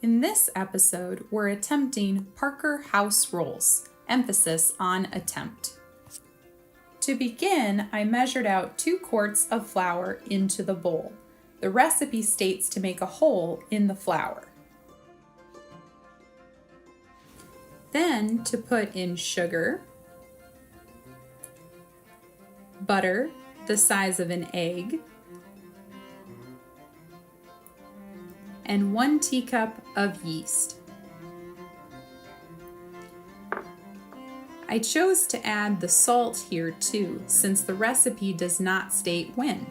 In this episode, we're attempting Parker House rolls, emphasis on attempt. To begin, I measured out 2 quarts of flour into the bowl. The recipe states to make a hole in the flour. Then to put in sugar, butter the size of an egg, and 1 teacup of yeast. I chose to add the salt here too, since the recipe does not state when,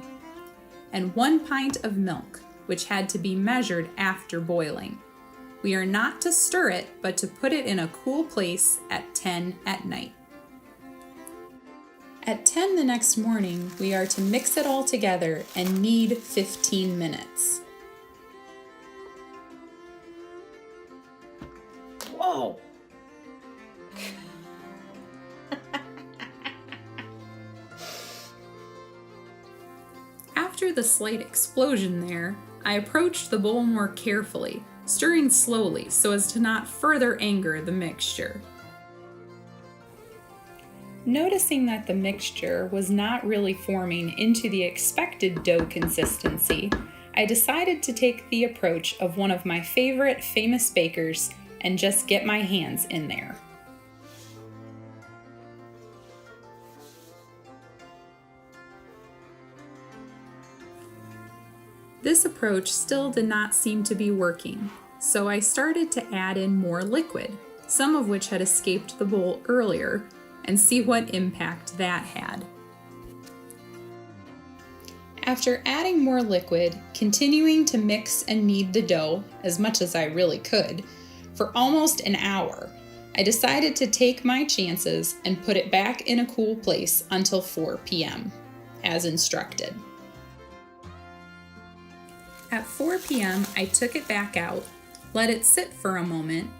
and 1 pint of milk, which had to be measured after boiling. We are not to stir it, but to put it in a cool place at 10 at night. At 10 the next morning, we are to mix it all together and knead 15 minutes. Whoa! After the slight explosion there, I approached the bowl more carefully, stirring slowly so as to not further anger the mixture. Noticing that the mixture was not really forming into the expected dough consistency, I decided to take the approach of one of my favorite famous bakers and just get my hands in there. This approach still did not seem to be working, so I started to add in more liquid, some of which had escaped the bowl earlier, and see what impact that had. After adding more liquid, continuing to mix and knead the dough, as much as I really could, for almost an hour, I decided to take my chances and put it back in a cool place until 4 p.m., as instructed. At 4 p.m., I took it back out, let it sit for a moment,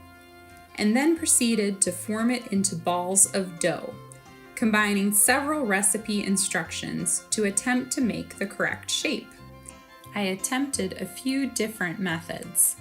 and then proceeded to form it into balls of dough, combining several recipe instructions to attempt to make the correct shape. I attempted a few different methods.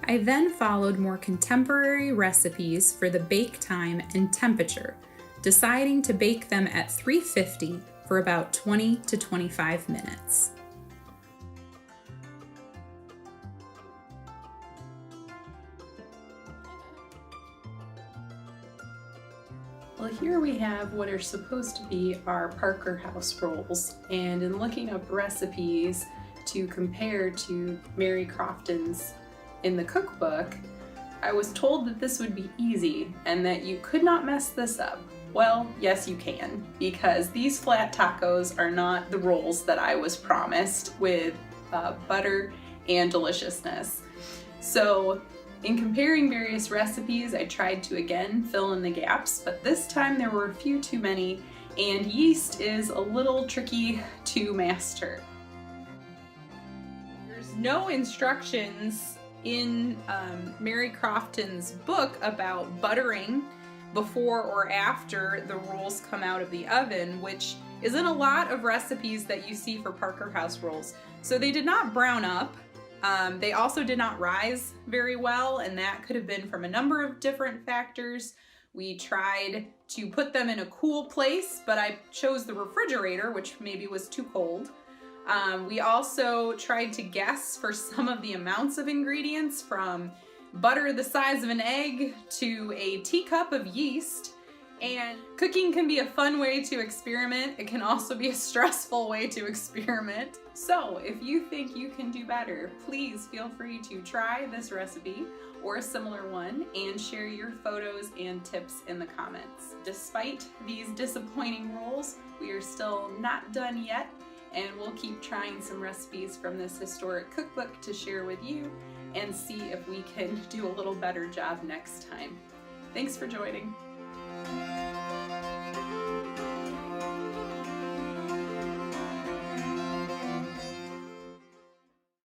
I then followed more contemporary recipes for the bake time and temperature, deciding to bake them at 350 for about 20 to 25 minutes. Well, here we have what are supposed to be our Parker House rolls, and in looking up recipes to compare to Mary Crofton's in the cookbook, I was told that this would be easy and that you could not mess this up. Well, yes you can, because these flat tacos are not the rolls that I was promised with butter and deliciousness. So in comparing various recipes, I tried to again fill in the gaps, but this time there were a few too many, and yeast is a little tricky to master. There's no instructions in Mary Crofton's book about buttering before or after the rolls come out of the oven, which is in a lot of recipes that you see for Parker House rolls. So they did not brown up. They also did not rise very well, and that could have been from a number of different factors. We tried to put them in a cool place, but I chose the refrigerator, which maybe was too cold. We also tried to guess for some of the amounts of ingredients, from butter the size of an egg to a teacup of yeast. And cooking can be a fun way to experiment. It can also be a stressful way to experiment. So if you think you can do better, please feel free to try this recipe or a similar one and share your photos and tips in the comments. Despite these disappointing rolls, we are still not done yet, and we'll keep trying some recipes from this historic cookbook to share with you and see if we can do a little better job next time. Thanks for joining.